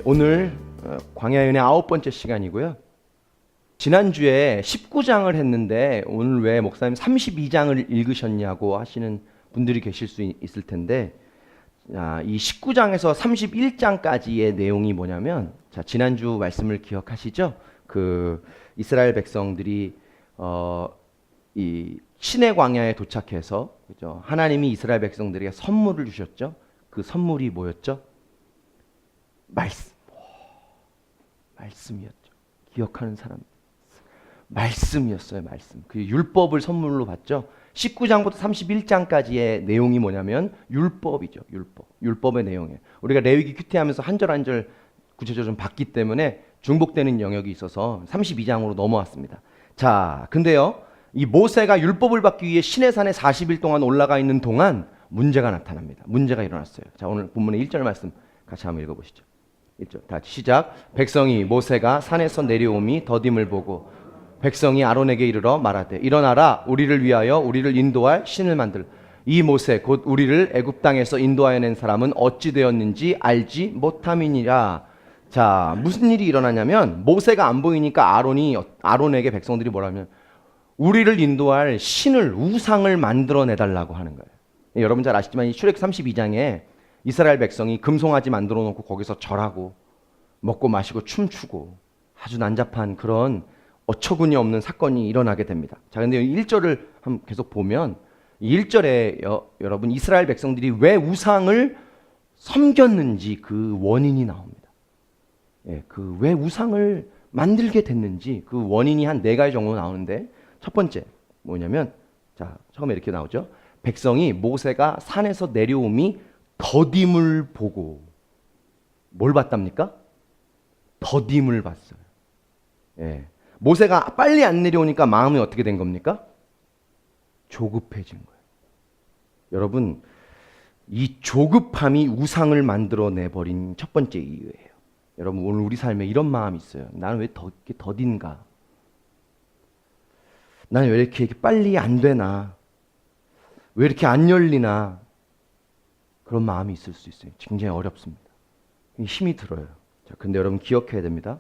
오늘 광야의 은혜 9번째 시간이고요. 지난주에 19장을 했는데 오늘 왜 목사님 32장을 읽으셨냐고 하시는 분들이 계실 수 있을 텐데, 이 19장에서 31장까지의 내용이 뭐냐면, 지난주 말씀을 기억하시죠? 그 이스라엘 백성들이 이 시내 광야에 도착해서, 그죠? 하나님이 이스라엘 백성들에게 선물을 주셨죠. 그 선물이 뭐였죠? 말씀이었죠. 기억하는 사람, 말씀이었어요. 말씀. 그 율법을 선물로 받죠. 19장부터 31장까지의 내용이 뭐냐면 율법이죠. 율법의 내용이에요. 우리가 레위기 큐티하면서 한 절 한 절 구체적으로 좀 봤기 때문에 중복되는 영역이 있어서 32장으로 넘어왔습니다. 자, 근데요, 이 모세가 율법을 받기 위해 시내산에 40일 동안 올라가 있는 동안 문제가 나타납니다. 문제가 일어났어요. 자, 오늘 본문의 1절 말씀 같이 한번 읽어보시죠. 1절 다 시작. 백성이 모세가 산에서 내려옴이 더딤을 보고 백성이 아론에게 이르러 말하되, 일어나라, 우리를 위하여 우리를 인도할 신을 만들. 이 모세 곧 우리를 애굽 땅에서 인도하여 낸 사람은 어찌 되었는지 알지 못함이니라. 자, 무슨 일이 일어나냐면, 모세가 안 보이니까 아론에게 백성들이 뭐라면 우리를 인도할 신을, 우상을 만들어 내달라고 하는 거예요. 여러분 잘 아시지만 이 출애굽 32장에 이스라엘 백성이 금송아지 만들어 놓고 거기서 절하고 먹고 마시고 춤추고 아주 난잡한 그런 어처구니 없는 사건이 일어나게 됩니다. 자, 근데 1절을 한번 계속 보면, 1절에 여러분 이스라엘 백성들이 왜 우상을 섬겼는지 그 원인이 나옵니다. 그 왜 우상을 만들게 됐는지 그 원인이 한 4가지 정도 나오는데, 첫 번째 뭐냐면, 자, 처음에 이렇게 나오죠. 백성이 모세가 산에서 내려옴이 더딤을 보고, 뭘 봤답니까? 더딤을 봤어요. 모세가 빨리 안 내려오니까 마음이 어떻게 된 겁니까? 조급해진 거예요. 여러분, 이 조급함이 우상을 만들어내버린 첫 번째 이유예요. 여러분, 오늘 우리 삶에 이런 마음이 있어요. 나는 왜 이렇게 더딘가? 나는 왜 이렇게 빨리 안 되나? 왜 이렇게 안 열리나? 그런 마음이 있을 수 있어요. 굉장히 어렵습니다. 힘이 들어요. 자, 근데 여러분 기억해야 됩니다.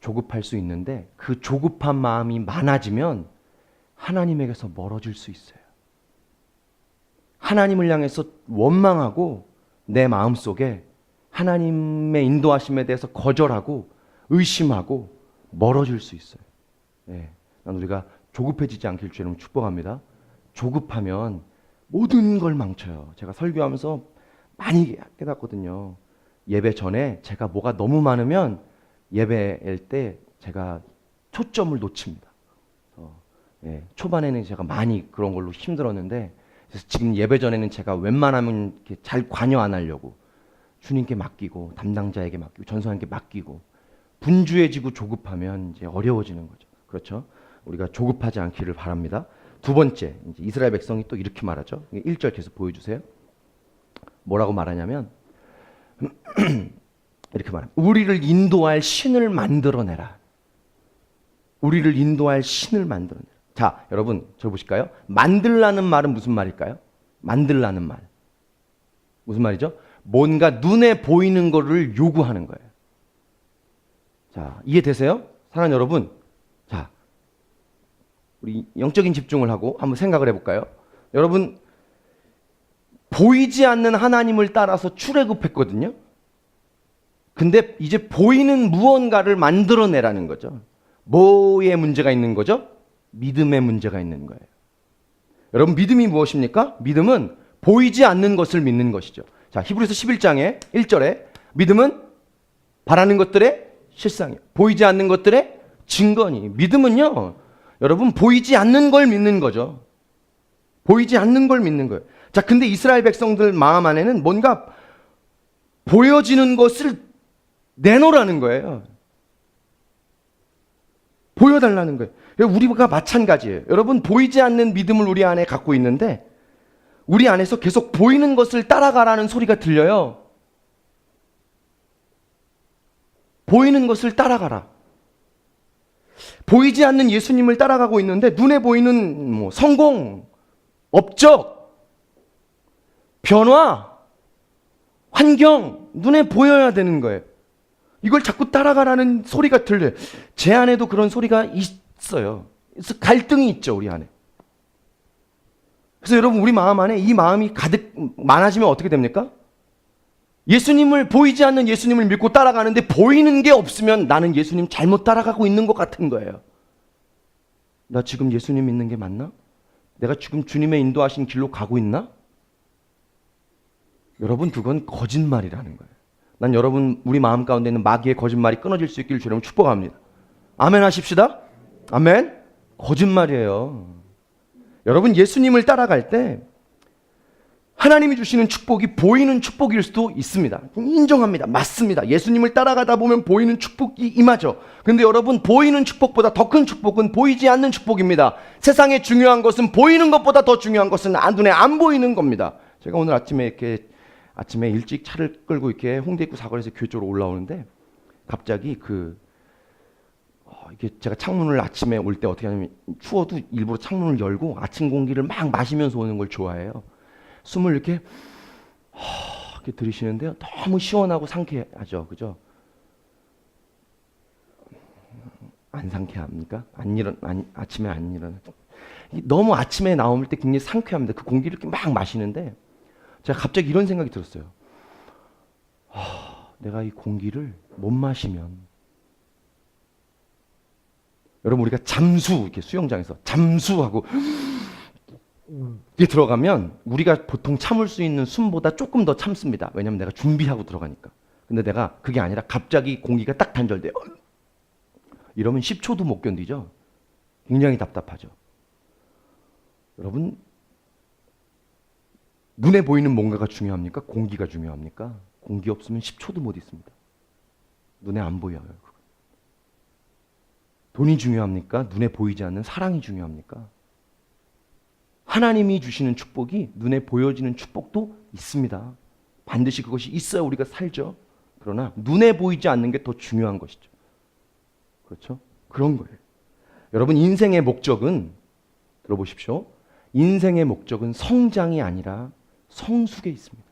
조급할 수 있는데 그 조급한 마음이 많아지면 하나님에게서 멀어질 수 있어요. 하나님을 향해서 원망하고 내 마음속에 하나님의 인도하심에 대해서 거절하고 의심하고 멀어질 수 있어요. 난 우리가 조급해지지 않길 주님 축복합니다. 조급하면 모든 걸 망쳐요. 제가 설교하면서 많이 깨닫거든요. 예배 전에 제가 뭐가 너무 많으면 예배할 때 제가 초점을 놓칩니다. 초반에는 제가 많이 그런 걸로 힘들었는데, 그래서 지금 예배 전에는 제가 웬만하면 이렇게 잘 관여 안 하려고 주님께 맡기고 담당자에게 맡기고 전사님께 맡기고, 분주해지고 조급하면 이제 어려워지는 거죠. 그렇죠? 우리가 조급하지 않기를 바랍니다. 두 번째, 이제 이스라엘 백성이 또 이렇게 말하죠. 1절 계속 보여주세요. 뭐라고 말하냐면 이렇게 말합니다. 우리를 인도할 신을 만들어내라. 우리를 인도할 신을 만들어내라. 자, 여러분 저 보실까요? 만들라는 말은 무슨 말일까요? 만들라는 말 무슨 말이죠? 뭔가 눈에 보이는 거를 요구하는 거예요. 자, 이해되세요? 사랑하는 여러분, 자, 우리 영적인 집중을 하고 한번 생각을 해볼까요? 여러분, 보이지 않는 하나님을 따라서 출애굽했거든요. 근데 이제 보이는 무언가를 만들어내라는 거죠. 뭐에 문제가 있는 거죠? 믿음에 문제가 있는 거예요. 여러분, 믿음이 무엇입니까? 믿음은 보이지 않는 것을 믿는 것이죠. 자, 히브리서 11장에 1절에 믿음은 바라는 것들의 실상이에요. 보이지 않는 것들의 증거니. 믿음은요, 여러분, 보이지 않는 걸 믿는 거죠. 보이지 않는 걸 믿는 거예요. 자, 근데 이스라엘 백성들 마음 안에는 뭔가 보여지는 것을 내놓으라는 거예요. 보여달라는 거예요. 우리가 마찬가지예요. 여러분, 보이지 않는 믿음을 우리 안에 갖고 있는데 우리 안에서 계속 보이는 것을 따라가라는 소리가 들려요. 보이는 것을 따라가라. 보이지 않는 예수님을 따라가고 있는데 눈에 보이는 성공, 업적, 변화, 환경, 눈에 보여야 되는 거예요. 이걸 자꾸 따라가라는 소리가 들려요. 제 안에도 그런 소리가 있어요. 그래서 갈등이 있죠, 우리 안에. 그래서 여러분, 우리 마음 안에 이 마음이 가득 많아지면 어떻게 됩니까? 예수님을, 보이지 않는 예수님을 믿고 따라가는데 보이는 게 없으면 나는 예수님 잘못 따라가고 있는 것 같은 거예요. 나 지금 예수님 믿는 게 맞나? 내가 지금 주님의 인도하신 길로 가고 있나? 여러분, 그건 거짓말이라는 거예요. 난 여러분, 우리 마음 가운데 있는 마귀의 거짓말이 끊어질 수 있기를 주님을 축복합니다. 아멘 하십시다. 아멘. 거짓말이에요. 여러분, 예수님을 따라갈 때 하나님이 주시는 축복이 보이는 축복일 수도 있습니다. 인정합니다. 맞습니다. 예수님을 따라가다 보면 보이는 축복이 임하죠. 근데 여러분, 보이는 축복보다 더 큰 축복은 보이지 않는 축복입니다. 세상에 중요한 것은 보이는 것보다 더 중요한 것은 눈에 안 보이는 겁니다. 제가 오늘 아침에 일찍 차를 끌고 이렇게 홍대 입구 사거리에서 교회 쪽으로 올라오는데 갑자기 이게 제가 창문을 아침에 올 때 어떻게 하냐면 추워도 일부러 창문을 열고 아침 공기를 막 마시면서 오는 걸 좋아해요. 숨을 이렇게 들이쉬는데요. 너무 시원하고 상쾌하죠. 그죠? 안 상쾌합니까? 아침에 안 일어나. 너무 아침에 나올 때 굉장히 상쾌합니다. 그 공기를 이렇게 막 마시는데 제가 갑자기 이런 생각이 들었어요. 내가 이 공기를 못 마시면, 여러분, 우리가 이렇게 수영장에서 잠수하고 이게 들어가면 우리가 보통 참을 수 있는 숨보다 조금 더 참습니다. 왜냐면 내가 준비하고 들어가니까. 근데 내가 그게 아니라 갑자기 공기가 딱 단절돼요. 이러면 10초도 못 견디죠. 굉장히 답답하죠. 여러분, 눈에 보이는 뭔가가 중요합니까? 공기가 중요합니까? 공기 없으면 10초도 못 있습니다. 눈에 안 보여요. 돈이 중요합니까? 눈에 보이지 않는 사랑이 중요합니까? 하나님이 주시는 축복이 눈에 보여지는 축복도 있습니다. 반드시 그것이 있어야 우리가 살죠. 그러나 눈에 보이지 않는 게 더 중요한 것이죠. 그렇죠? 그런 거예요. 여러분, 인생의 목적은, 들어보십시오. 인생의 목적은 성장이 아니라 성숙에 있습니다.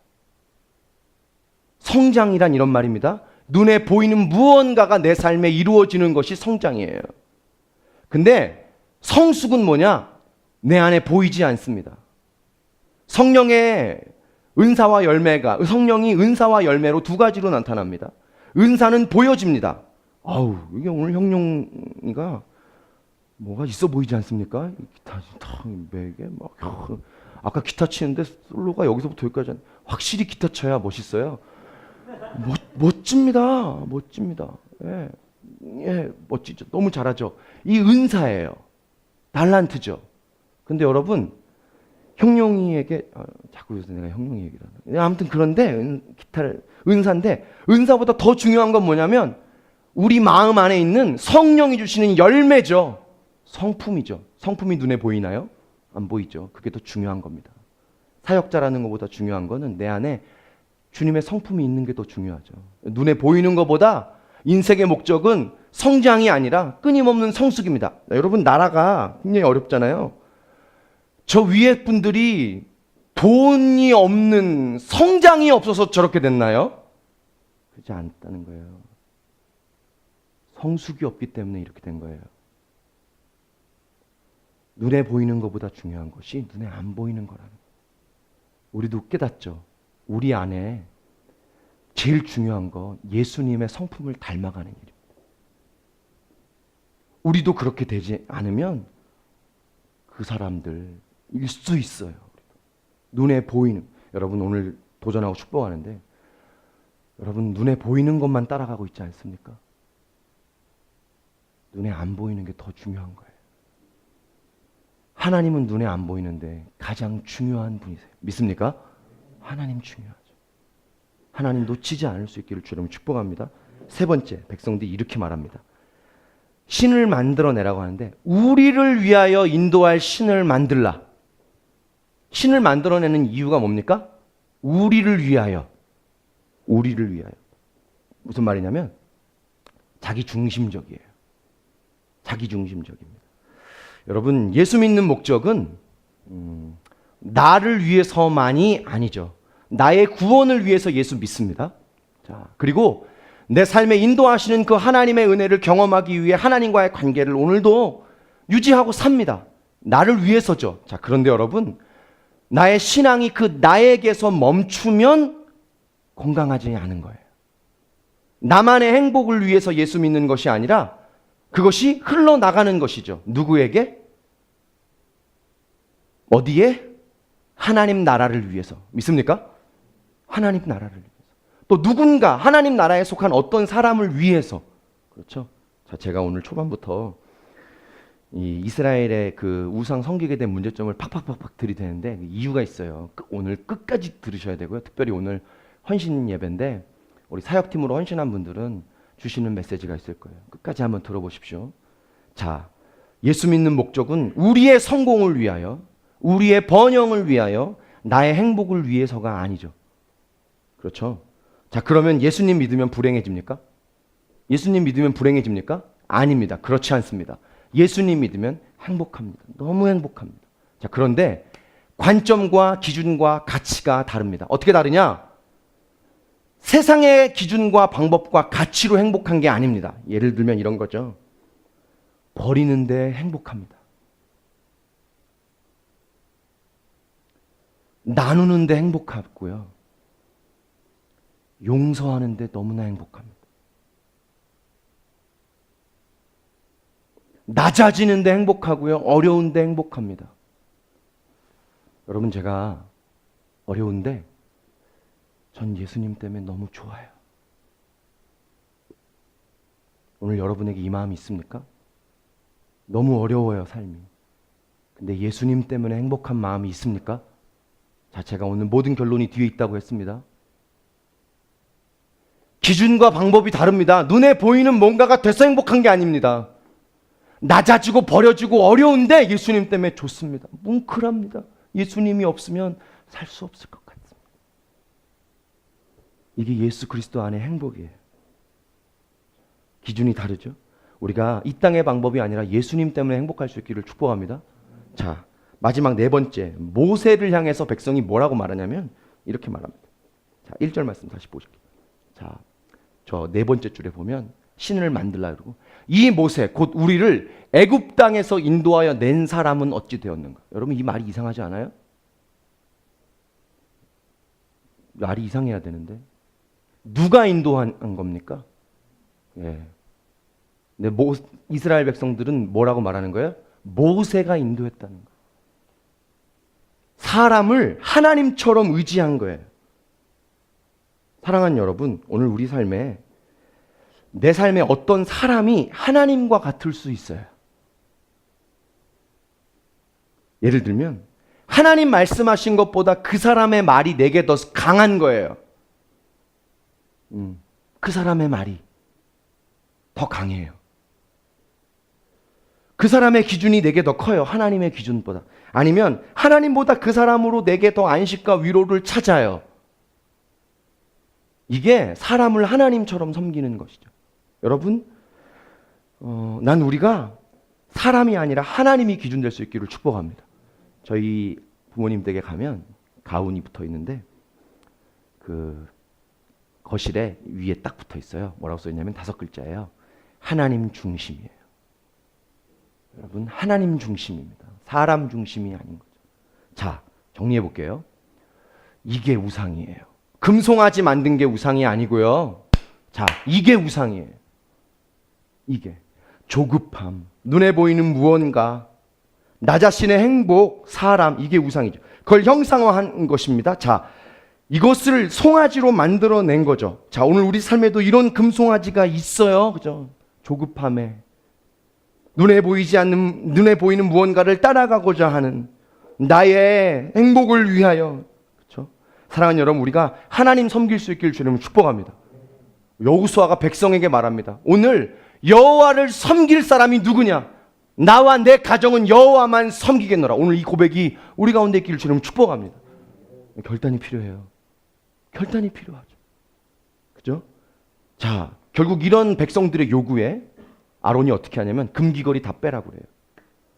성장이란 이런 말입니다. 눈에 보이는 무언가가 내 삶에 이루어지는 것이 성장이에요. 근데 성숙은 뭐냐? 내 안에 보이지 않습니다. 성령의 은사와 열매가, 성령이 은사와 열매로 두 가지로 나타납니다. 은사는 보여집니다. 이게 오늘 형용이가 뭐가 있어 보이지 않습니까? 기타 매게 막 아까 기타 치는데 솔로가 여기서부터 여기까지 확실히 기타 쳐야 멋있어요. 멋집니다. 예, 멋지죠. 너무 잘하죠. 이 은사예요. 달란트죠. 근데 여러분, 형용이에게 자꾸 요새 내가 형용이 얘기를 하나. 아무튼 그런데 은사인데, 은사보다 더 중요한 건 뭐냐면 우리 마음 안에 있는 성령이 주시는 열매죠. 성품이죠. 성품이 눈에 보이나요? 안 보이죠. 그게 더 중요한 겁니다. 사역자라는 것보다 중요한 거는 내 안에 주님의 성품이 있는 게 더 중요하죠. 눈에 보이는 것보다 인생의 목적은 성장이 아니라 끊임없는 성숙입니다. 여러분, 나라가 굉장히 어렵잖아요. 저 위에 분들이 돈이 없는, 성장이 없어서 저렇게 됐나요? 그렇지 않다는 거예요. 성숙이 없기 때문에 이렇게 된 거예요. 눈에 보이는 것보다 중요한 것이 눈에 안 보이는 거라는 거예요. 우리도 깨닫죠. 우리 안에 제일 중요한 거 예수님의 성품을 닮아가는 일입니다. 우리도 그렇게 되지 않으면 그 사람들일 수 있어요. 눈에 보이는, 여러분 오늘 도전하고 축복하는데 여러분 눈에 보이는 것만 따라가고 있지 않습니까? 눈에 안 보이는 게 더 중요한 거예요. 하나님은 눈에 안 보이는데 가장 중요한 분이세요. 믿습니까? 하나님 중요하죠. 하나님 놓치지 않을 수 있기를 주님을 축복합니다. 세 번째, 백성들이 이렇게 말합니다. 신을 만들어내라고 하는데 우리를 위하여 인도할 신을 만들라. 신을 만들어내는 이유가 뭡니까? 우리를 위하여. 우리를 위하여. 무슨 말이냐면 자기 중심적이에요. 자기 중심적입니다. 여러분, 예수 믿는 목적은 나를 위해서만이 아니죠. 나의 구원을 위해서 예수 믿습니다. 자, 그리고 내 삶에 인도하시는 그 하나님의 은혜를 경험하기 위해 하나님과의 관계를 오늘도 유지하고 삽니다. 나를 위해서죠. 자, 그런데 여러분, 나의 신앙이 그 나에게서 멈추면 건강하지 않은 거예요. 나만의 행복을 위해서 예수 믿는 것이 아니라 그것이 흘러나가는 것이죠. 누구에게? 어디에? 하나님 나라를 위해서. 믿습니까? 하나님 나라를 위해서. 또 누군가 하나님 나라에 속한 어떤 사람을 위해서. 그렇죠? 자, 제가 오늘 초반부터 이 이스라엘의 그 우상 섬기게 된 문제점을 팍팍팍팍 들이대는데 이유가 있어요. 오늘 끝까지 들으셔야 되고요. 특별히 오늘 헌신 예배인데 우리 사역팀으로 헌신한 분들은 주시는 메시지가 있을 거예요. 끝까지 한번 들어보십시오. 자, 예수 믿는 목적은 우리의 성공을 위하여, 우리의 번영을 위하여, 나의 행복을 위해서가 아니죠. 그렇죠? 자, 그러면 예수님 믿으면 불행해집니까? 예수님 믿으면 불행해집니까? 아닙니다. 그렇지 않습니다. 예수님 믿으면 행복합니다. 너무 행복합니다. 자, 그런데 관점과 기준과 가치가 다릅니다. 어떻게 다르냐? 세상의 기준과 방법과 가치로 행복한 게 아닙니다. 예를 들면 이런 거죠. 버리는데 행복합니다. 나누는데 행복하고요. 용서하는데 너무나 행복합니다. 낮아지는데 행복하고요. 어려운데 행복합니다. 여러분, 제가 어려운데 전 예수님 때문에 너무 좋아요. 오늘 여러분에게 이 마음이 있습니까? 너무 어려워요, 삶이. 근데 예수님 때문에 행복한 마음이 있습니까? 자, 제가 오늘 모든 결론이 뒤에 있다고 했습니다. 기준과 방법이 다릅니다. 눈에 보이는 뭔가가 돼서 행복한 게 아닙니다. 낮아지고 버려지고 어려운데 예수님 때문에 좋습니다. 뭉클합니다. 예수님이 없으면 살 수 없을 것 같습니다. 이게 예수 그리스도 안의 행복이에요. 기준이 다르죠? 우리가 이 땅의 방법이 아니라 예수님 때문에 행복할 수 있기를 축복합니다. 자, 마지막 네 번째, 모세를 향해서 백성이 뭐라고 말하냐면 이렇게 말합니다. 자, 1절 말씀 다시 보실게요. 자, 저 네 번째 줄에 보면 신을 만들라 그러고 이 모세 곧 우리를 애굽 땅에서 인도하여 낸 사람은 어찌 되었는가? 여러분, 이 말이 이상하지 않아요? 말이 이상해야 되는데 누가 인도한 겁니까? 예. 근데 이스라엘 백성들은 뭐라고 말하는 거예요? 모세가 인도했다는 거예요. 사람을 하나님처럼 의지한 거예요. 사랑하는 여러분, 오늘 우리 삶에 내 삶에 어떤 사람이 하나님과 같을 수 있어요. 예를 들면 하나님 말씀하신 것보다 그 사람의 말이 내게 더 강한 거예요. 그 사람의 말이 더 강해요. 그 사람의 기준이 내게 더 커요. 하나님의 기준보다. 아니면 하나님보다 그 사람으로 내게 더 안식과 위로를 찾아요. 이게 사람을 하나님처럼 섬기는 것이죠. 여러분, 난 우리가 사람이 아니라 하나님이 기준 될 수 있기를 축복합니다. 저희 부모님 댁에 가면 가훈이 붙어 있는데 그 거실에 위에 딱 붙어 있어요. 뭐라고 써 있냐면 5글자예요. 하나님 중심이에요. 여러분, 하나님 중심입니다. 사람 중심이 아닌 거죠. 자, 정리해 볼게요. 이게 우상이에요. 금송아지 만든 게 우상이 아니고요. 자, 이게 우상이에요. 이게 조급함, 눈에 보이는 무언가, 나 자신의 행복, 사람, 이게 우상이죠. 그걸 형상화한 것입니다. 자, 이것을 송아지로 만들어낸 거죠. 자, 오늘 우리 삶에도 이런 금송아지가 있어요. 그죠? 조급함에 눈에 보이는 무언가를 따라가고자 하는 나의 행복을 위하여. 그렇죠? 사랑하는 여러분, 우리가 하나님 섬길 수 있기를 주님을 축복합니다. 여호수아가 백성에게 말합니다. 오늘 여호와를 섬길 사람이 누구냐? 나와 내 가정은 여호와만 섬기겠노라. 오늘 이 고백이 우리 가운데 있기를 주님을 축복합니다. 결단이 필요해요. 결단이 필요하죠. 그죠? 자, 결국 이런 백성들의 요구에 아론이 어떻게 하냐면 금귀걸이 다 빼라고 그래요.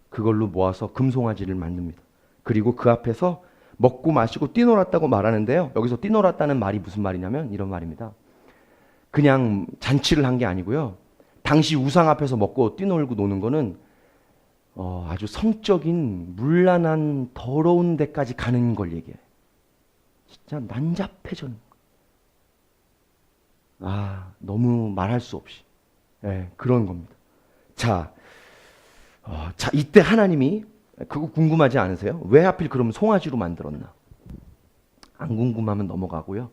그걸로 모아서 금송아지를 만듭니다. 그리고 그 앞에서 먹고 마시고 뛰놀았다고 말하는데요. 여기서 뛰놀았다는 말이 무슨 말이냐면 이런 말입니다. 그냥 잔치를 한 게 아니고요. 당시 우상 앞에서 먹고 뛰놀고 노는 거는 아주 성적인 문란한 더러운 데까지 가는 걸 얘기해. 진짜 난잡해져. 너무 말할 수 없이 그런 겁니다. 자, 이때 하나님이 그거 궁금하지 않으세요? 왜 하필 그러면 송아지로 만들었나? 안 궁금하면 넘어가고요.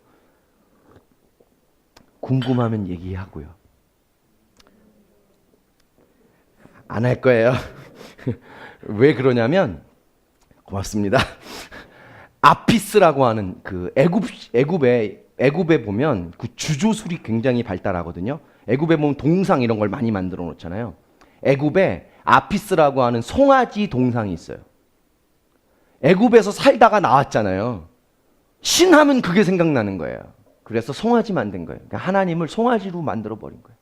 궁금하면 얘기하고요. 안 할 거예요. 왜 그러냐면 고맙습니다. 아피스라고 하는 그 애굽에 보면 그 주조술이 굉장히 발달하거든요. 애굽에 보면 동상 이런 걸 많이 만들어 놓잖아요. 애굽에 아피스라고 하는 송아지 동상이 있어요. 애굽에서 살다가 나왔잖아요. 신하면 그게 생각나는 거예요. 그래서 송아지 만든 거예요. 그러니까 하나님을 송아지로 만들어 버린 거예요.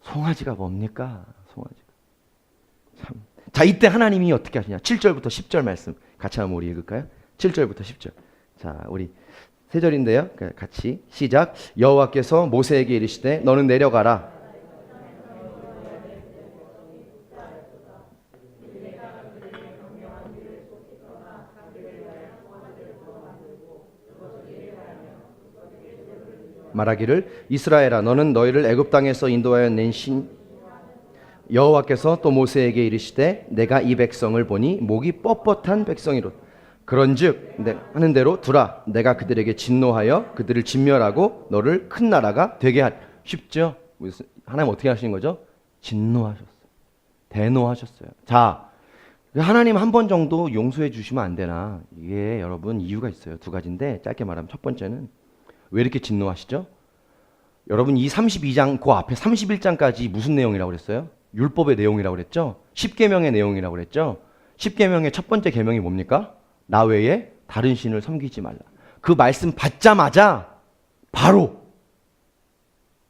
송아지가 뭡니까? 송아지가. 참. 자, 이때 하나님이 어떻게 하시냐? 7절부터 10절 말씀 같이 한번 우리 읽을까요? 7절부터 10절. 자, 우리 세 절인데요. 같이 시작. 여호와께서 모세에게 이르시되 너는 내려가라. 말하기를 이스라엘아 너는 너희를 애굽 땅에서 인도하여 낸 신 여호와께서 또 모세에게 이르시되 내가 이 백성을 보니 목이 뻣뻣한 백성이로 그런즉 하는 대로 두라 내가 그들에게 진노하여 그들을 진멸하고 너를 큰 나라가 되게 할. 쉽죠? 하나님 어떻게 하시는 거죠? 진노하셨어요. 대노하셨어요. 자, 하나님 한 번 정도 용서해 주시면 안 되나? 이게 여러분 이유가 있어요. 두 가지인데 짧게 말하면 첫 번째는 왜 이렇게 진노하시죠? 여러분 이 32장 그 앞에 31장까지 무슨 내용이라고 그랬어요? 율법의 내용이라고 그랬죠? 10계명의 내용이라고 그랬죠? 10계명의 첫 번째 계명이 뭡니까? 나 외에 다른 신을 섬기지 말라. 그 말씀 받자마자 바로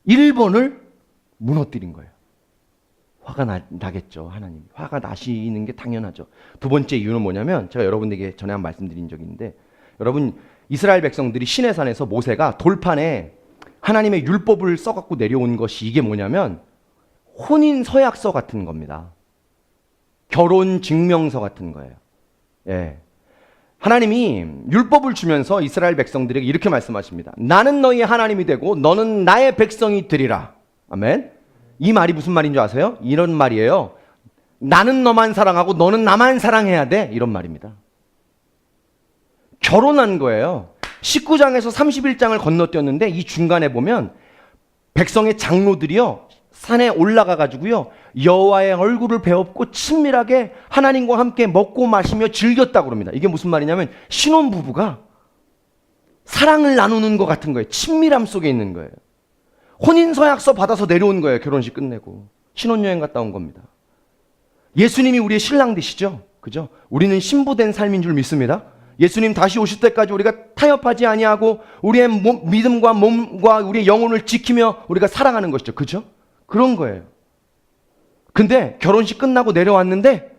1번을 무너뜨린 거예요. 화가 나겠죠. 하나님. 화가 나시는 게 당연하죠. 두 번째 이유는 뭐냐면 제가 여러분에게 전에 한 말씀드린 적이 있는데 여러분 이스라엘 백성들이 시내산에서 모세가 돌판에 하나님의 율법을 써갖고 내려온 것이 이게 뭐냐면 혼인 서약서 같은 겁니다. 결혼 증명서 같은 거예요. 하나님이 율법을 주면서 이스라엘 백성들에게 이렇게 말씀하십니다. 나는 너희의 하나님이 되고 너는 나의 백성이 되리라. 아멘. 이 말이 무슨 말인 줄 아세요? 이런 말이에요. 나는 너만 사랑하고 너는 나만 사랑해야 돼. 이런 말입니다. 결혼한 거예요. 19장에서 31장을 건너뛰었는데 이 중간에 보면 백성의 장로들이요. 산에 올라가 가지고요. 여호와의 얼굴을 배웠고 친밀하게 하나님과 함께 먹고 마시며 즐겼다고 그럽니다. 이게 무슨 말이냐면 신혼부부가 사랑을 나누는 것 같은 거예요. 친밀함 속에 있는 거예요. 혼인서약서 받아서 내려온 거예요. 결혼식 끝내고. 신혼여행 갔다 온 겁니다. 예수님이 우리의 신랑 되시죠? 그죠? 우리는 신부된 삶인 줄 믿습니다. 예수님 다시 오실 때까지 우리가 타협하지 아니하고 우리의 믿음과 몸과 우리의 영혼을 지키며 우리가 살아가는 것이죠. 그죠? 그런 거예요. 근데 결혼식 끝나고 내려왔는데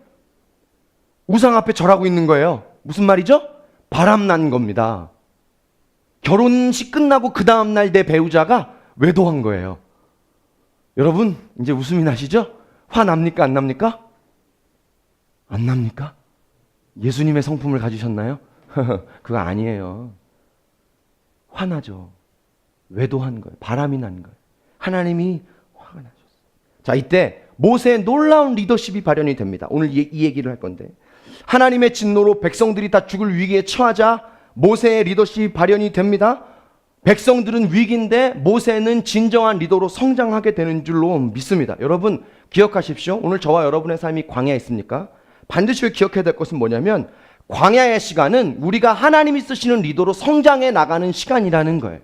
우상 앞에 절하고 있는 거예요. 무슨 말이죠? 바람난 겁니다. 결혼식 끝나고 그 다음날 내 배우자가 외도한 거예요. 여러분 이제 웃음이 나시죠? 화 납니까 안 납니까? 안 납니까? 예수님의 성품을 가지셨나요? 그거 아니에요. 화나죠. 외도한 거예요. 바람이 난 거예요. 하나님이 화가 나셨어요. 자, 이때 모세의 놀라운 리더십이 발현이 됩니다. 오늘 이 얘기를 할 건데 하나님의 진노로 백성들이 다 죽을 위기에 처하자 모세의 리더십이 발현이 됩니다. 백성들은 위기인데 모세는 진정한 리더로 성장하게 되는 줄로 믿습니다. 여러분 기억하십시오. 오늘 저와 여러분의 삶이 광야에 있습니까? 반드시 기억해야 될 것은 뭐냐면 광야의 시간은 우리가 하나님이 쓰시는 리더로 성장해 나가는 시간이라는 거예요.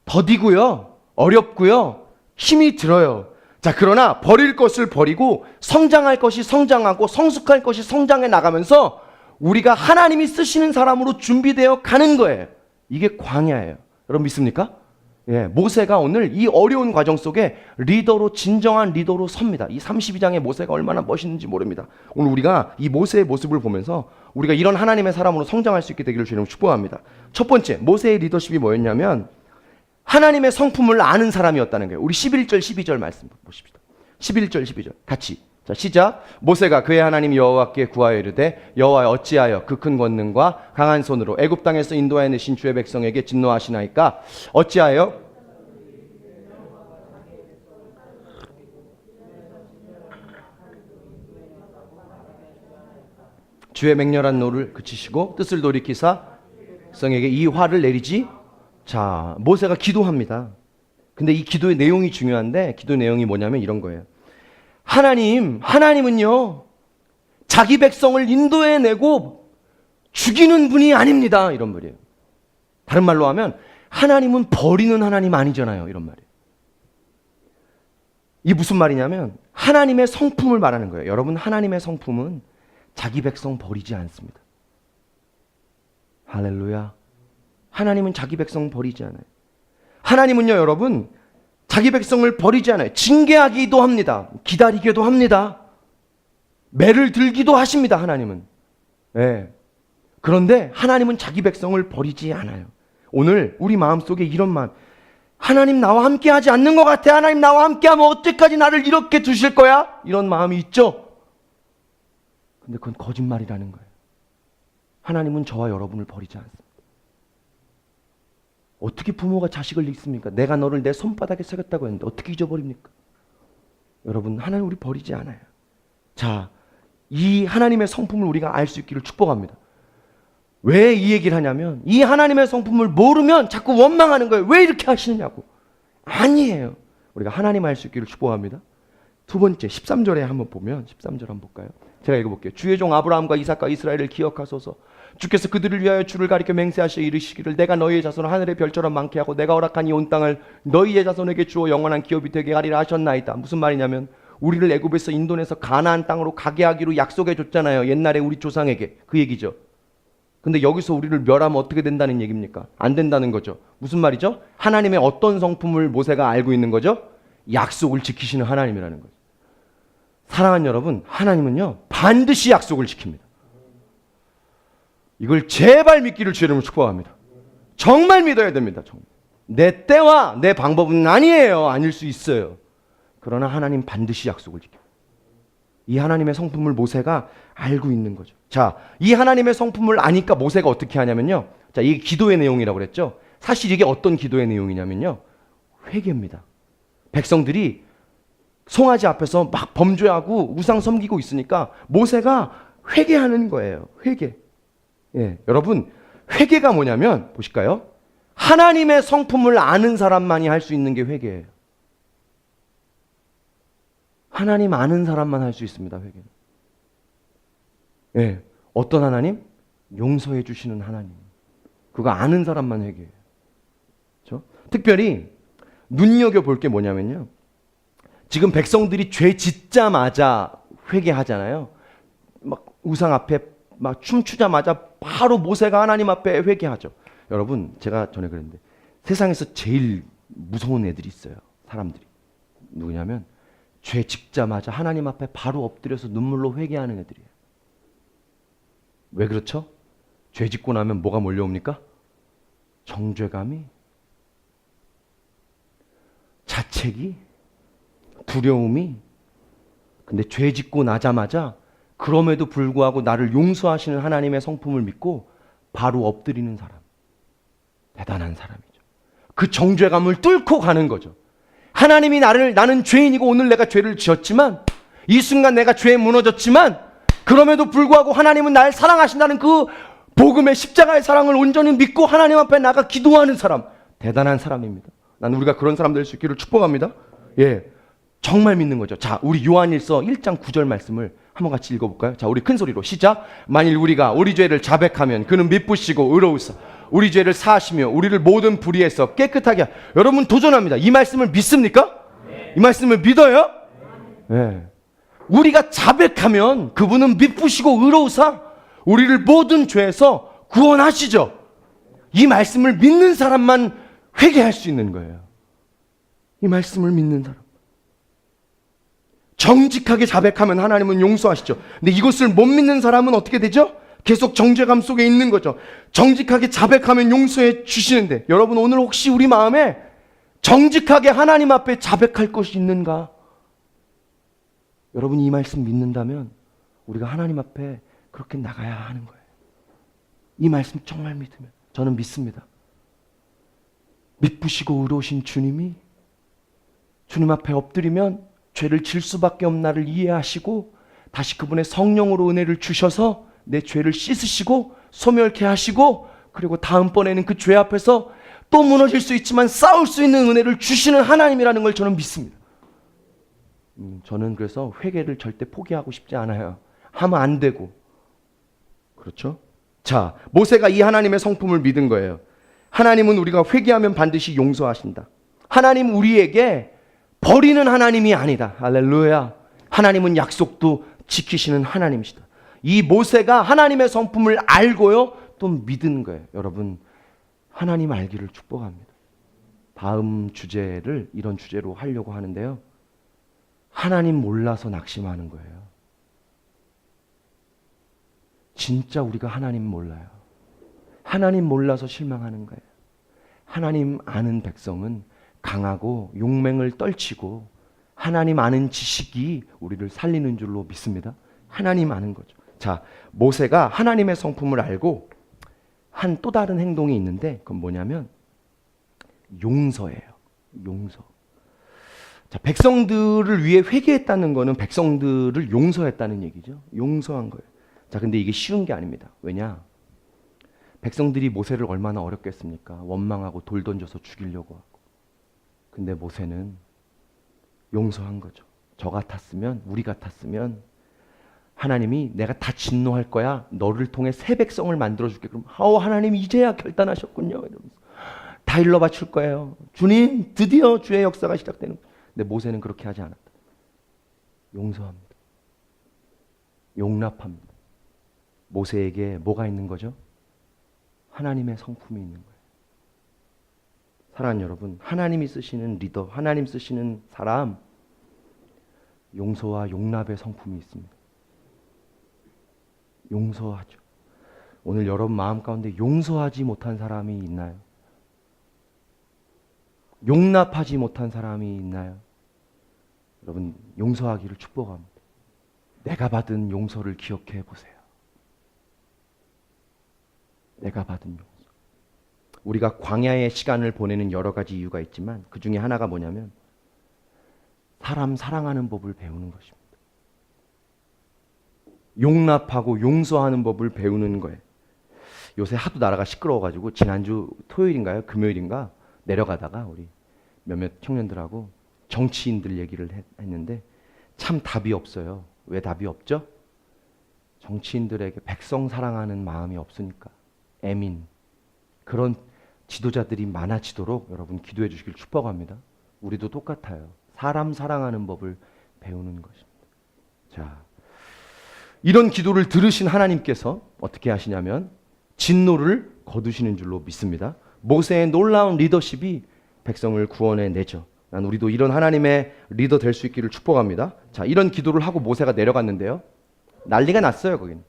더디고요. 어렵고요. 힘이 들어요. 자, 그러나 버릴 것을 버리고 성장할 것이 성장하고 성숙할 것이 성장해 나가면서 우리가 하나님이 쓰시는 사람으로 준비되어 가는 거예요. 이게 광야예요. 여러분 믿습니까? 모세가 오늘 이 어려운 과정 속에 리더로 진정한 리더로 섭니다. 이 32장의 모세가 얼마나 멋있는지 모릅니다. 오늘 우리가 이 모세의 모습을 보면서 우리가 이런 하나님의 사람으로 성장할 수 있게 되기를 주님 축복합니다. 첫 번째 모세의 리더십이 뭐였냐면 하나님의 성품을 아는 사람이었다는 거예요. 우리 11절 12절 말씀 보십시다. 11절 12절 같이. 자, 시작. 모세가 그의 하나님 여호와께 구하여 이르되 여호와 어찌하여 그 큰 권능과 강한 손으로 애굽 땅에서 인도하여 내신 주의 백성에게 진노하시나이까? 어찌하여 주의 맹렬한 노를 그치시고 뜻을 돌이키사 백성에게 이 화를 내리지. 자, 모세가 기도합니다. 근데 이 기도의 내용이 중요한데, 기도 내용이 뭐냐면 이런 거예요. 하나님은요, 자기 백성을 인도해내고 죽이는 분이 아닙니다. 이런 말이에요. 다른 말로 하면 하나님은 버리는 하나님 아니잖아요. 이런 말이에요. 이게 무슨 말이냐면 하나님의 성품을 말하는 거예요. 여러분, 하나님의 성품은 자기 백성 버리지 않습니다. 할렐루야. 하나님은 자기 백성 버리지 않아요. 하나님은요, 여러분, 자기 백성을 버리지 않아요. 징계하기도 합니다. 기다리기도 합니다. 매를 들기도 하십니다. 하나님은. 네. 그런데 하나님은 자기 백성을 버리지 않아요. 오늘 우리 마음속에 이런 마음, 하나님 나와 함께 하지 않는 것 같아. 하나님 나와 함께 하면 어때까지 나를 이렇게 두실 거야? 이런 마음이 있죠. 근데 그건 거짓말이라는 거예요. 하나님은 저와 여러분을 버리지 않습니다. 어떻게 부모가 자식을 잊습니까? 내가 너를 내 손바닥에 새겼다고 했는데 어떻게 잊어버립니까? 여러분, 하나님 우리 버리지 않아요. 자, 이 하나님의 성품을 우리가 알 수 있기를 축복합니다. 왜 이 얘기를 하냐면 이 하나님의 성품을 모르면 자꾸 원망하는 거예요. 왜 이렇게 하시느냐고. 아니에요. 우리가 하나님 알 수 있기를 축복합니다. 두 번째 13절에 한번 보면 13절 한번 볼까요? 제가 읽어볼게요. 주의 종 아브라함과 이삭과 이스라엘을 기억하소서. 주께서 그들을 위하여 주를 가리켜 맹세하시어 이르시기를 내가 너희의 자손을 하늘의 별처럼 많게 하고 내가 허락한 이 온 땅을 너희의 자손에게 주어 영원한 기업이 되게 하리라 하셨나이다. 무슨 말이냐면 우리를 애굽에서 인도내서 가나안 땅으로 가게 하기로 약속해 줬잖아요. 옛날에 우리 조상에게. 그 얘기죠. 근데 여기서 우리를 멸하면 어떻게 된다는 얘기입니까? 안 된다는 거죠. 무슨 말이죠? 하나님의 어떤 성품을 모세가 알고 있는 거죠? 약속을 지키시는 하나님이라는 거죠. 사랑하는 여러분, 하나님은요 반드시 약속을 지킵니다. 이걸 제발 믿기를 주의 이름으로 축복합니다. 정말 믿어야 됩니다. 정말. 내 때와 내 방법은 아니에요. 아닐 수 있어요. 그러나 하나님 반드시 약속을 지켜요. 이 하나님의 성품을 모세가 알고 있는 거죠. 자, 이 하나님의 성품을 아니까 모세가 어떻게 하냐면요. 자, 이게 기도의 내용이라고 그랬죠. 사실 이게 어떤 기도의 내용이냐면요. 회개입니다. 백성들이 송아지 앞에서 막 범죄하고 우상 섬기고 있으니까 모세가 회개하는 거예요. 회개. 예, 여러분, 회개가 뭐냐면 보실까요? 하나님의 성품을 아는 사람만이 할 수 있는 게 회개예요. 하나님 아는 사람만 할 수 있습니다. 회개는. 예, 어떤 하나님? 용서해 주시는 하나님. 그거 아는 사람만 회개해요. 그렇죠? 특별히 눈여겨볼 게 뭐냐면요. 지금 백성들이 죄 짓자마자 회개하잖아요. 막 우상 앞에 막 춤추자마자 바로 모세가 하나님 앞에 회개하죠. 여러분, 제가 전에 그랬는데 세상에서 제일 무서운 애들이 있어요. 사람들이. 누구냐면 죄 짓자마자 하나님 앞에 바로 엎드려서 눈물로 회개하는 애들이에요. 왜 그렇죠? 죄 짓고 나면 뭐가 몰려옵니까? 정죄감이, 자책이, 두려움이. 근데 죄 짓고 나자마자 그럼에도 불구하고 나를 용서하시는 하나님의 성품을 믿고 바로 엎드리는 사람. 대단한 사람이죠. 그 정죄감을 뚫고 가는 거죠. 하나님이 나는 죄인이고 오늘 내가 죄를 지었지만 이 순간 내가 죄에 무너졌지만 그럼에도 불구하고 하나님은 날 사랑하신다는 그 복음의 십자가의 사랑을 온전히 믿고 하나님 앞에 나가 기도하는 사람. 대단한 사람입니다. 난 우리가 그런 사람 될 수 있기를 축복합니다. 예, 정말 믿는 거죠. 자, 우리 요한일서 1장 9절 말씀을 한번 같이 읽어볼까요? 자, 우리 큰 소리로 시작. 만일 우리가 우리 죄를 자백하면 그는 미쁘시고 의로우사 우리 죄를 사하시며 우리를 모든 불의에서 깨끗하게 여러분 도전합니다. 이 말씀을 믿습니까? 네. 이 말씀을 믿어요? 네. 우리가 자백하면 그분은 미쁘시고 의로우사 우리를 모든 죄에서 구원하시죠. 이 말씀을 믿는 사람만 회개할 수 있는 거예요. 이 말씀을 믿는 사람. 정직하게 자백하면 하나님은 용서하시죠. 근데 이것을 못 믿는 사람은 어떻게 되죠? 계속 정죄감 속에 있는 거죠. 정직하게 자백하면 용서해 주시는데 여러분 오늘 혹시 우리 마음에 정직하게 하나님 앞에 자백할 것이 있는가? 여러분이 이 말씀 믿는다면 우리가 하나님 앞에 그렇게 나가야 하는 거예요. 이 말씀 정말 믿으면 저는 믿습니다. 미쁘시고 의로우신 주님이 주님 앞에 엎드리면 죄를 질 수밖에 없는 나를 이해하시고 다시 그분의 성령으로 은혜를 주셔서 내 죄를 씻으시고 소멸케 하시고 그리고 다음번에는 그 죄 앞에서 또 무너질 수 있지만 싸울 수 있는 은혜를 주시는 하나님이라는 걸 저는 믿습니다. 저는 그래서 회개를 절대 포기하고 싶지 않아요. 하면 안 되고. 그렇죠? 자, 모세가 이 하나님의 성품을 믿은 거예요. 하나님은 우리가 회개하면 반드시 용서하신다. 하나님 우리에게 버리는 하나님이 아니다. 할렐루야. 하나님은 약속도 지키시는 하나님이시다. 이 모세가 하나님의 성품을 알고요, 또 믿은 거예요. 여러분, 하나님 알기를 축복합니다. 다음 주제를 이런 주제로 하려고 하는데요. 하나님 몰라서 낙심하는 거예요. 진짜 우리가 하나님 몰라요. 하나님 몰라서 실망하는 거예요. 하나님 아는 백성은 강하고 용맹을 떨치고 하나님 아는 지식이 우리를 살리는 줄로 믿습니다. 하나님 아는 거죠. 자, 모세가 하나님의 성품을 알고 한 또 다른 행동이 있는데 그건 뭐냐면 용서예요. 용서. 자, 백성들을 위해 회개했다는 거는 백성들을 용서했다는 얘기죠. 용서한 거예요. 자, 근데 이게 쉬운 게 아닙니다. 왜냐? 백성들이 모세를 얼마나 어렵겠습니까? 원망하고 돌 던져서 죽이려고 하고. 근데 모세는 용서한 거죠. 저 같았으면, 우리 같았으면 하나님이 내가 다 진노할 거야. 너를 통해 새 백성을 만들어줄게. 그럼 하나님 이제야 결단하셨군요. 이러면서 다 일러 바칠 거예요. 주님, 드디어 주의 역사가 시작되는 거예요. 근데 모세는 그렇게 하지 않았다. 용서합니다. 용납합니다. 모세에게 뭐가 있는 거죠? 하나님의 성품이 있는 거예요. 사랑하는 여러분, 하나님이 쓰시는 리더, 하나님 쓰시는 사람, 용서와 용납의 성품이 있습니다. 용서하죠. 오늘 여러분 마음 가운데 용서하지 못한 사람이 있나요? 용납하지 못한 사람이 있나요? 여러분, 용서하기를 축복합니다. 내가 받은 용서를 기억해 보세요. 내가 받은 용서. 우리가 광야의 시간을 보내는 여러 가지 이유가 있지만 그 중에 하나가 뭐냐면 사람 사랑하는 법을 배우는 것입니다. 용납하고 용서하는 법을 배우는 거예요. 요새 하도 나라가 시끄러워가지고 지난주 토요일인가요? 금요일인가? 내려가다가 우리 몇몇 청년들하고 정치인들 얘기를 했는데 참 답이 없어요. 왜 답이 없죠? 정치인들에게 백성 사랑하는 마음이 없으니까. 애민. 그런 지도자들이 많아지도록 여러분 기도해 주시길 축복합니다. 우리도 똑같아요. 사람 사랑하는 법을 배우는 것입니다. 자, 이런 기도를 들으신 하나님께서 어떻게 하시냐면 진노를 거두시는 줄로 믿습니다. 모세의 놀라운 리더십이 백성을 구원해 내죠. 난 우리도 이런 하나님의 리더 될 수 있기를 축복합니다. 자, 이런 기도를 하고 모세가 내려갔는데요. 난리가 났어요, 거기는.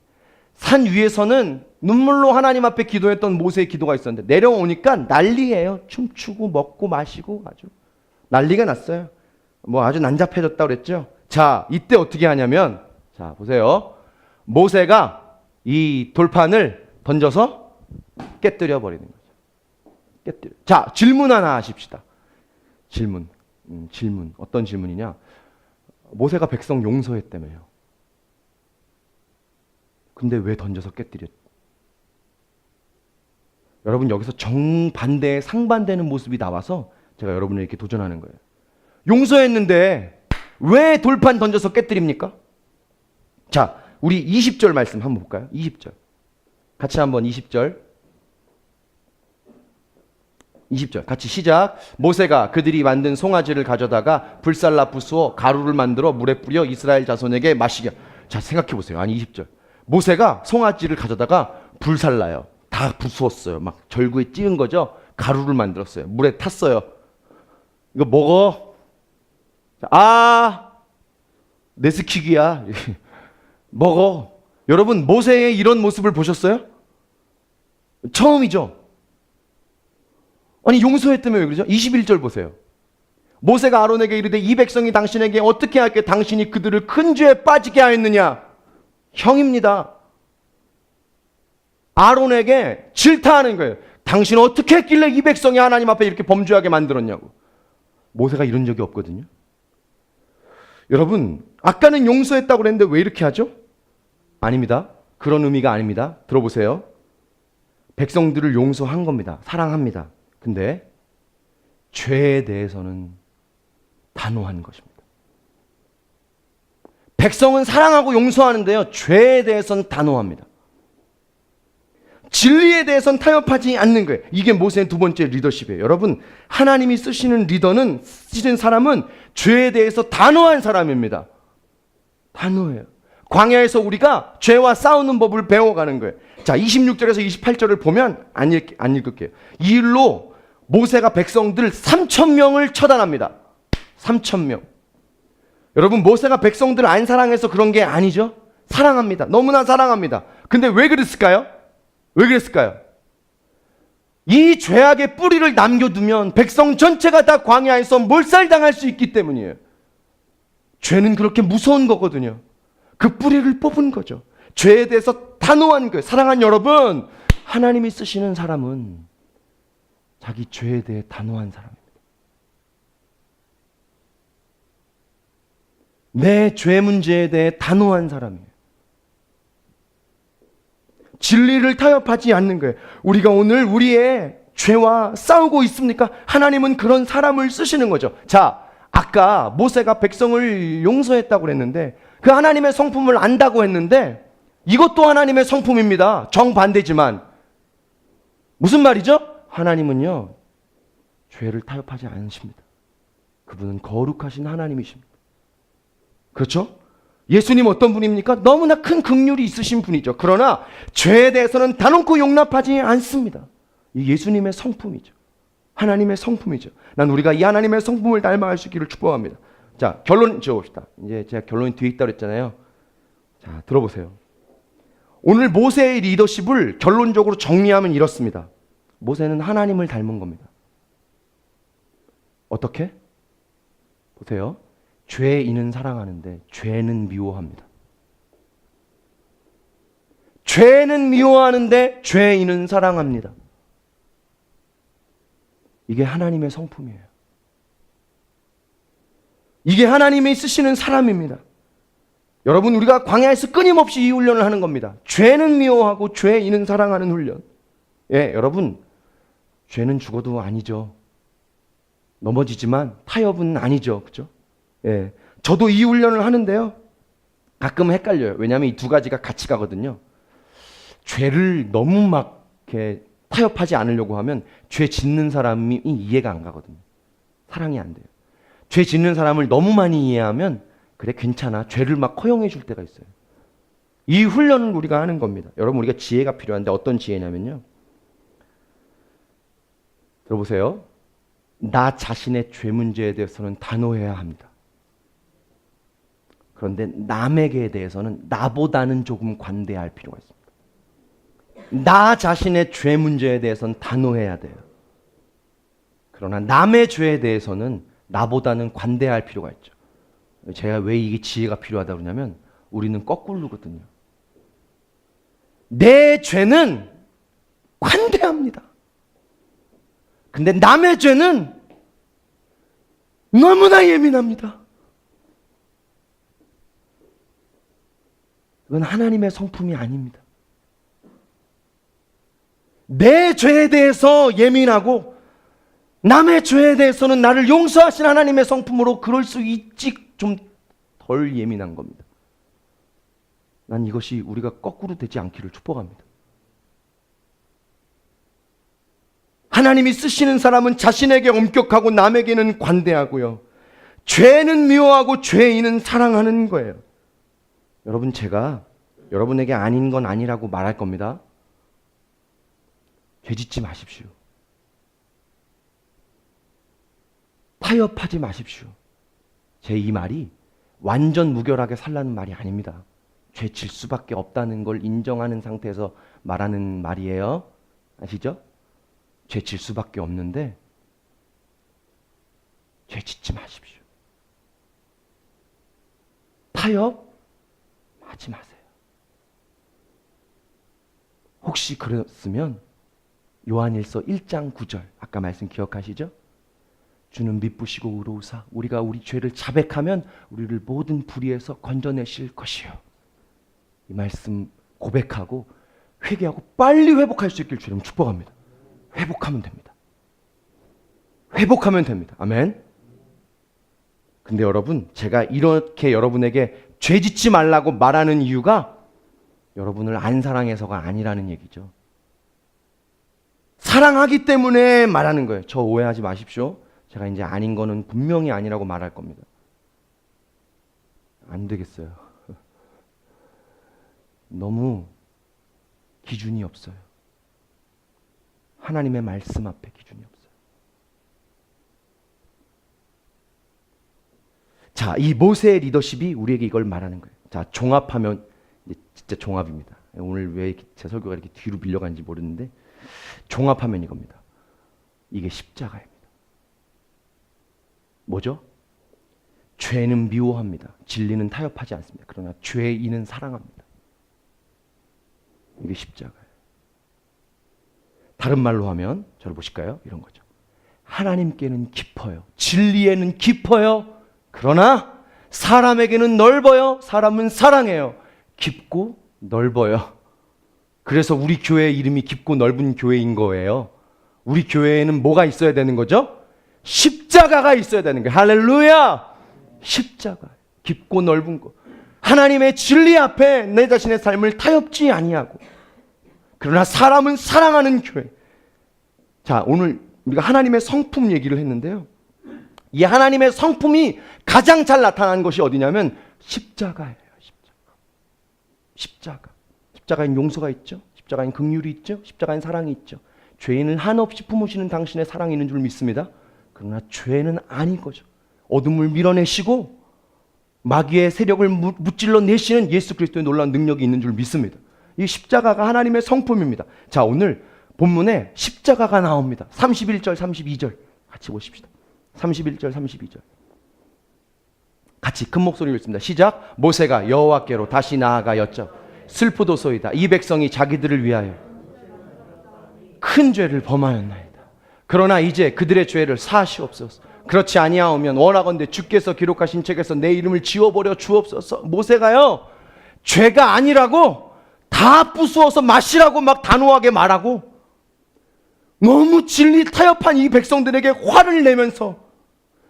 산 위에서는 눈물로 하나님 앞에 기도했던 모세의 기도가 있었는데 내려오니까 난리예요. 춤추고 먹고 마시고 아주 난리가 났어요. 뭐 아주 난잡해졌다고 그랬죠. 자, 이때 어떻게 하냐면 자, 보세요. 모세가 이 돌판을 던져서 깨뜨려 버리는 거죠. 깨뜨려. 자, 질문 하나 하십시다. 질문. 질문. 어떤 질문이냐? 모세가 백성 용서했다며요. 근데 왜 던져서 깨뜨렸? 여러분, 여기서 정반대의 상반되는 모습이 나와서 제가 여러분을 이렇게 도전하는 거예요. 용서했는데 왜 돌판 던져서 깨뜨립니까? 자, 우리 20절 말씀 한번 볼까요? 20절. 같이 한번 20절. 20절 같이 시작. 모세가 그들이 만든 송아지를 가져다가 불살라 부수어 가루를 만들어 물에 뿌려 이스라엘 자손에게 마시게. 자, 생각해 보세요. 아니 20절. 모세가 송아지를 가져다가 불살라요. 다 부수었어요. 막 절구에 찌은 거죠. 가루를 만들었어요. 물에 탔어요. 이거 먹어. 아, 네스킥이야. 먹어. 여러분, 모세의 이런 모습을 보셨어요? 처음이죠. 아니 용서했다면 왜 그러죠? 21절 보세요. 모세가 아론에게 이르되 이 백성이 당신에게 어떻게 할게 당신이 그들을 큰 죄에 빠지게 하였느냐? 형입니다. 아론에게 질타하는 거예요. 당신 어떻게 했길래 이 백성이 하나님 앞에 이렇게 범죄하게 만들었냐고. 모세가 이런 적이 없거든요. 여러분, 아까는 용서했다고 그랬는데 왜 이렇게 하죠? 아닙니다. 그런 의미가 아닙니다. 들어보세요. 백성들을 용서한 겁니다. 사랑합니다. 근데 죄에 대해서는 단호한 것입니다. 백성은 사랑하고 용서하는데요. 죄에 대해서는 단호합니다. 진리에 대해서는 타협하지 않는 거예요. 이게 모세의 두 번째 리더십이에요. 여러분, 하나님이 쓰시는 리더는, 쓰시는 사람은 죄에 대해서 단호한 사람입니다. 단호해요. 광야에서 우리가 죄와 싸우는 법을 배워가는 거예요. 자, 26절에서 28절을 보면 안 읽을게요. 이 일로 모세가 백성들 3,000명을 처단합니다. 3,000명. 여러분, 모세가 백성들을 안 사랑해서 그런 게 아니죠. 사랑합니다. 너무나 사랑합니다. 근데 왜 그랬을까요? 왜 그랬을까요? 이 죄악의 뿌리를 남겨두면 백성 전체가 다 광야에서 몰살당할 수 있기 때문이에요. 죄는 그렇게 무서운 거거든요. 그 뿌리를 뽑은 거죠. 죄에 대해서 단호한 거예요. 사랑하는 여러분, 하나님이 쓰시는 사람은 자기 죄에 대해 단호한 사람입니다. 내 죄 문제에 대해 단호한 사람이에요. 진리를 타협하지 않는 거예요. 우리가 오늘 우리의 죄와 싸우고 있습니까? 하나님은 그런 사람을 쓰시는 거죠. 자, 아까 모세가 백성을 용서했다고 그랬는데 그 하나님의 성품을 안다고 했는데 이것도 하나님의 성품입니다. 정반대지만 무슨 말이죠? 하나님은요, 죄를 타협하지 않으십니다. 그분은 거룩하신 하나님이십니다. 그렇죠? 예수님 어떤 분입니까? 너무나 큰 긍휼이 있으신 분이죠. 그러나 죄에 대해서는 단언코 용납하지 않습니다. 이 예수님의 성품이죠. 하나님의 성품이죠. 난 우리가 이 하나님의 성품을 닮아갈 수 있기를 축복합니다. 자, 결론 지어봅시다. 이제 제가 결론이 뒤에 있다고 했잖아요. 자, 들어보세요. 오늘 모세의 리더십을 결론적으로 정리하면 이렇습니다. 모세는 하나님을 닮은 겁니다. 어떻게? 보세요. 죄인은 사랑하는데 죄는 미워합니다. 죄는 미워하는데 죄인은 사랑합니다. 이게 하나님의 성품이에요. 이게 하나님이 쓰시는 사람입니다. 여러분, 우리가 광야에서 끊임없이 이 훈련을 하는 겁니다. 죄는 미워하고 죄인은 사랑하는 훈련. 예, 여러분, 죄는 죽어도 아니죠. 넘어지지만 타협은 아니죠. 그렇죠? 예, 저도 이 훈련을 하는데요. 가끔 헷갈려요. 왜냐하면 이 두 가지가 같이 가거든요. 죄를 너무 막 이렇게 타협하지 않으려고 하면 죄 짓는 사람이 이해가 안 가거든요. 사랑이 안 돼요. 죄 짓는 사람을 너무 많이 이해하면 그래 괜찮아. 죄를 막 허용해 줄 때가 있어요. 이 훈련을 우리가 하는 겁니다. 여러분, 우리가 지혜가 필요한데 어떤 지혜냐면요. 들어보세요. 나 자신의 죄 문제에 대해서는 단호해야 합니다. 그런데 남에게 대해서는 나보다는 조금 관대할 필요가 있습니다. 나 자신의 죄 문제에 대해서는 단호해야 돼요. 그러나 남의 죄에 대해서는 나보다는 관대할 필요가 있죠. 제가 왜 이게 지혜가 필요하다고 그러냐면 우리는 거꾸로거든요. 내 죄는 관대합니다. 근데 남의 죄는 너무나 예민합니다. 그건 하나님의 성품이 아닙니다. 내 죄에 대해서 예민하고 남의 죄에 대해서는 나를 용서하신 하나님의 성품으로 그럴 수 있지 좀 덜 예민한 겁니다. 난 이것이 우리가 거꾸로 되지 않기를 축복합니다. 하나님이 쓰시는 사람은 자신에게 엄격하고 남에게는 관대하고요. 죄는 미워하고 죄인은 사랑하는 거예요. 여러분, 제가 여러분에게 아닌 건 아니라고 말할 겁니다. 죄 짓지 마십시오. 타협하지 마십시오. 제 이 말이 완전 무결하게 살라는 말이 아닙니다. 죄 질 수밖에 없다는 걸 인정하는 상태에서 말하는 말이에요. 아시죠? 죄 질 수밖에 없는데 죄 짓지 마십시오. 타협하지 마세요. 혹시 그랬으면 요한일서 1장 9절 아까 말씀 기억하시죠? 주는 미쁘시고 의로우사 우리가 우리 죄를 자백하면 우리를 모든 불의에서 건져내실 것이요. 이 말씀 고백하고 회개하고 빨리 회복할 수 있길 주님 축복합니다. 회복하면 됩니다. 회복하면 됩니다. 아멘. 근데 여러분, 제가 이렇게 여러분에게 죄 짓지 말라고 말하는 이유가 여러분을 안 사랑해서가 아니라는 얘기죠. 사랑하기 때문에 말하는 거예요. 저 오해하지 마십시오. 제가 이제 아닌 거는 분명히 아니라고 말할 겁니다. 안 되겠어요. 너무 기준이 없어요. 하나님의 말씀 앞에 기준이 없어요. 자, 이 모세의 리더십이 우리에게 이걸 말하는 거예요. 자, 종합하면 이제 진짜 종합입니다. 오늘 왜 제 설교가 이렇게 뒤로 밀려가는지 모르는데 종합하면 이겁니다. 이게 십자가입니다. 뭐죠? 죄는 미워합니다. 진리는 타협하지 않습니다. 그러나 죄인은 사랑합니다. 이게 십자가예요. 다른 말로 하면 저를 보실까요? 이런 거죠. 하나님께는 깊어요. 진리에는 깊어요. 그러나 사람에게는 넓어요. 사람은 사랑해요. 깊고 넓어요. 그래서 우리 교회 이름이 깊고 넓은 교회인 거예요. 우리 교회에는 뭐가 있어야 되는 거죠? 십자가가 있어야 되는 거예요. 할렐루야! 십자가. 깊고 넓은 거. 하나님의 진리 앞에 내 자신의 삶을 타협지 아니하고 그러나 사람은 사랑하는 교회. 자, 오늘 우리가 하나님의 성품 얘기를 했는데요. 이 하나님의 성품이 가장 잘 나타나는 것이 어디냐면 십자가예요. 십자가. 십자가엔 용서가 있죠. 십자가엔 긍휼이 있죠. 십자가엔 사랑이 있죠. 죄인을 한없이 품으시는 당신의 사랑이 있는 줄 믿습니다. 그러나 죄는 아닌 거죠. 어둠을 밀어내시고 마귀의 세력을 무찔러 내시는 예수 그리스도의 놀라운 능력이 있는 줄 믿습니다. 이 십자가가 하나님의 성품입니다. 자, 오늘 본문에 십자가가 나옵니다. 31절, 32절 같이 보십시다. 31절, 32절 같이 큰 목소리로 읽습니다. 시작. 모세가 여호와께로 다시 나아가였죠. 슬프도소이다. 이 백성이 자기들을 위하여 큰 죄를 범하였나이다. 그러나 이제 그들의 죄를 사하시옵소서. 그렇지 아니하오면 원하건대 주께서 기록하신 책에서 내 이름을 지워버려 주옵소서. 모세가요, 죄가 아니라고 다 부수어서 마시라고 막 단호하게 말하고 너무 진리 타협한 이 백성들에게 화를 내면서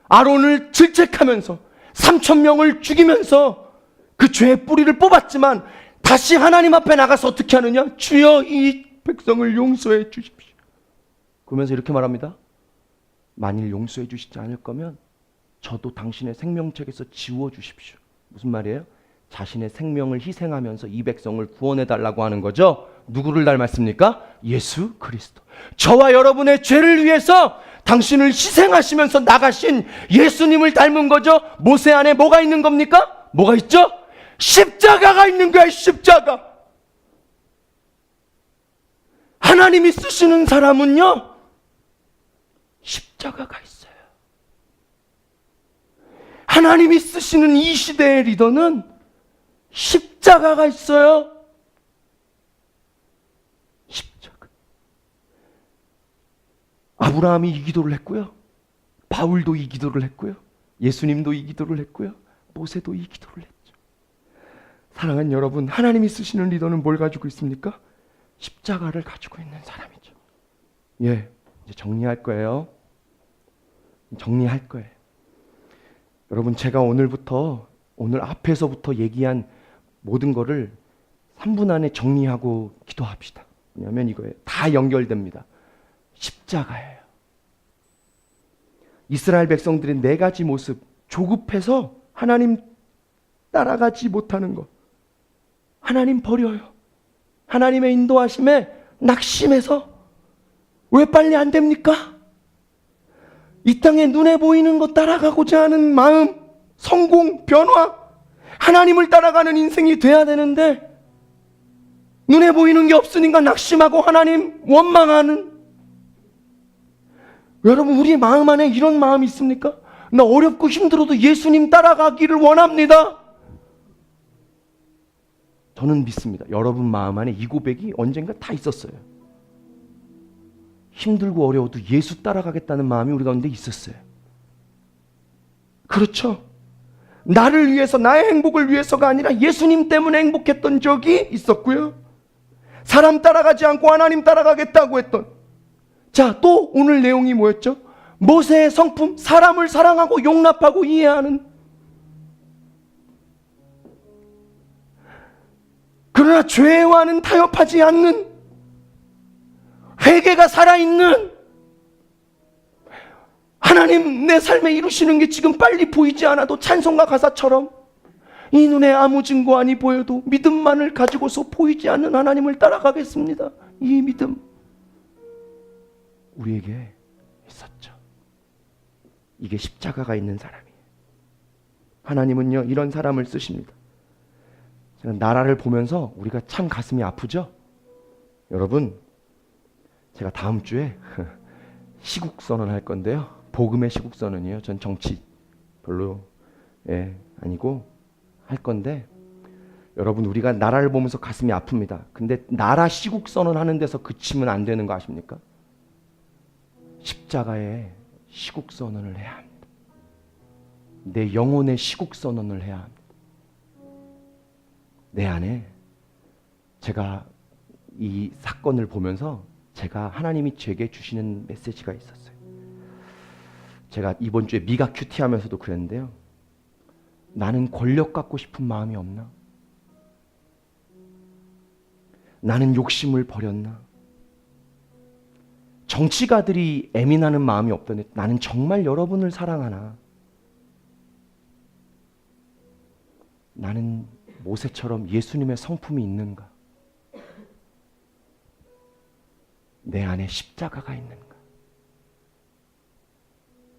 아론을 질책하면서 3,000명을 죽이면서 그 죄의 뿌리를 뽑았지만 다시 하나님 앞에 나가서 어떻게 하느냐? 주여 이 백성을 용서해 주십시오. 그러면서 이렇게 말합니다. 만일 용서해 주시지 않을 거면 저도 당신의 생명책에서 지워 주십시오. 무슨 말이에요? 자신의 생명을 희생하면서 이 백성을 구원해 달라고 하는 거죠. 누구를 닮았습니까? 예수 그리스도. 저와 여러분의 죄를 위해서 당신을 희생하시면서 나가신 예수님을 닮은 거죠. 모세 안에 뭐가 있는 겁니까? 뭐가 있죠? 십자가가 있는 거야. 십자가. 하나님이 쓰시는 사람은요, 십자가가 있어요. 하나님이 쓰시는 이 시대의 리더는 십자가가 있어요. 십자가. 아브라함이 이 기도를 했고요. 바울도 이 기도를 했고요. 예수님도 이 기도를 했고요. 모세도 이 기도를 했죠. 사랑하는 여러분, 하나님이 쓰시는 리더는 뭘 가지고 있습니까? 십자가를 가지고 있는 사람이죠. 예, 이제 정리할 거예요. 정리할 거예요. 여러분, 제가 오늘 앞에서부터 얘기한 모든 거를 3분 안에 정리하고 기도합시다. 왜냐하면 이거에 다 연결됩니다. 십자가예요. 이스라엘 백성들의 4가지 모습, 조급해서 하나님 따라가지 못하는 것, 하나님 버려요. 하나님의 인도하심에 낙심해서 왜 빨리 안 됩니까? 이 땅에 눈에 보이는 것 따라가고자 하는 마음, 성공, 변화, 하나님을 따라가는 인생이 돼야 되는데 눈에 보이는 게 없으니까 낙심하고 하나님 원망하는, 여러분, 우리의 마음 안에 이런 마음이 있습니까? 나 어렵고 힘들어도 예수님 따라가기를 원합니다. 저는 믿습니다. 여러분 마음 안에 이 고백이 언젠가 다 있었어요. 힘들고 어려워도 예수 따라가겠다는 마음이 우리 가운데 있었어요. 그렇죠? 나를 위해서, 나의 행복을 위해서가 아니라 예수님 때문에 행복했던 적이 있었고요. 사람 따라가지 않고 하나님 따라가겠다고 했던. 자, 또 오늘 내용이 뭐였죠? 모세의 성품, 사람을 사랑하고 용납하고 이해하는. 그러나 죄와는 타협하지 않는, 회개가 살아있는. 하나님, 내 삶에 이루시는 게 지금 빨리 보이지 않아도 찬송가 가사처럼 이 눈에 아무 증거 아니 보여도 믿음만을 가지고서 보이지 않는 하나님을 따라가겠습니다. 이 믿음 우리에게 있었죠. 이게 십자가가 있는 사람이에요. 하나님은요, 이런 사람을 쓰십니다. 나라를 보면서 우리가 참 가슴이 아프죠? 여러분, 제가 다음 주에 시국 선언할 건데요. 복음의 시국 선언이에요. 전 정치 별로 아니고 할 건데, 여러분, 우리가 나라를 보면서 가슴이 아픕니다. 근데 나라 시국 선언하는 데서 그치면 안 되는 거 아십니까? 십자가의 시국 선언을 해야 합니다. 내 영혼의 시국 선언을 해야 합니다. 내 안에, 제가 이 사건을 보면서 제가 하나님이 제게 주시는 메시지가 있었어요. 제가 이번 주에 미가 큐티 하면서도 그랬는데요. 나는 권력 갖고 싶은 마음이 없나? 나는 욕심을 버렸나? 정치가들이 애민하는 마음이 없더니 나는 정말 여러분을 사랑하나? 나는 모세처럼 예수님의 성품이 있는가? 내 안에 십자가가 있는가?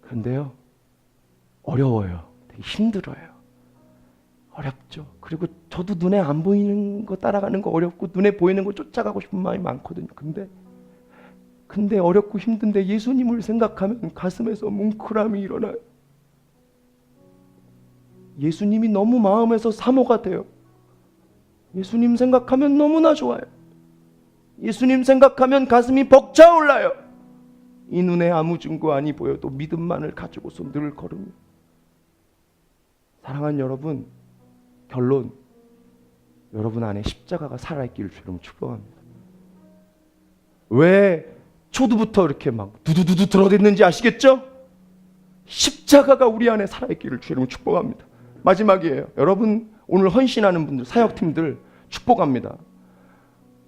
그런데요, 어려워요. 되게 힘들어요. 어렵죠. 그리고 저도 눈에 안 보이는 거 따라가는 거 어렵고, 눈에 보이는 거 쫓아가고 싶은 마음이 많거든요. 근데 어렵고 힘든데 예수님을 생각하면 가슴에서 뭉클함이 일어나요. 예수님이 너무 마음에서 사모가 돼요. 예수님 생각하면 너무나 좋아요. 예수님 생각하면 가슴이 벅차올라요. 이 눈에 아무 증거 아니 보여도 믿음만을 가지고서 늘 걸으며. 사랑하는 여러분, 결론, 여러분 안에 십자가가 살아있기를 주님 축복합니다. 왜 초두부터 이렇게 막 두두두두 들어댔는지 아시겠죠? 십자가가 우리 안에 살아있기를 주님 축복합니다. 마지막이에요. 여러분, 오늘 헌신하는 분들, 사역팀들 축복합니다.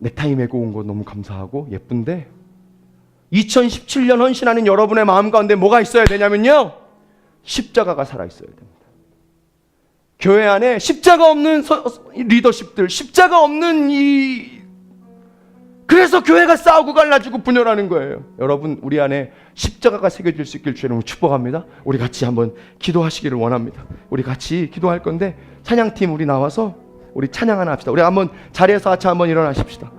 넥타이 메고 온 거 너무 감사하고 예쁜데, 2017년 헌신하는 여러분의 마음 가운데 뭐가 있어야 되냐면요, 십자가가 살아있어야 됩니다. 교회 안에 십자가 없는 리더십들, 십자가 없는 그래서 교회가 싸우고 갈라지고 분열하는 거예요. 여러분, 우리 안에 십자가가 새겨질 수 있길 주님을 축복합니다. 우리 같이 한번 기도하시기를 원합니다. 우리 같이 기도할 건데, 찬양팀 우리 나와서 우리 찬양 하나 합시다. 우리 한번 자리에서 같이 한번 일어나십시다.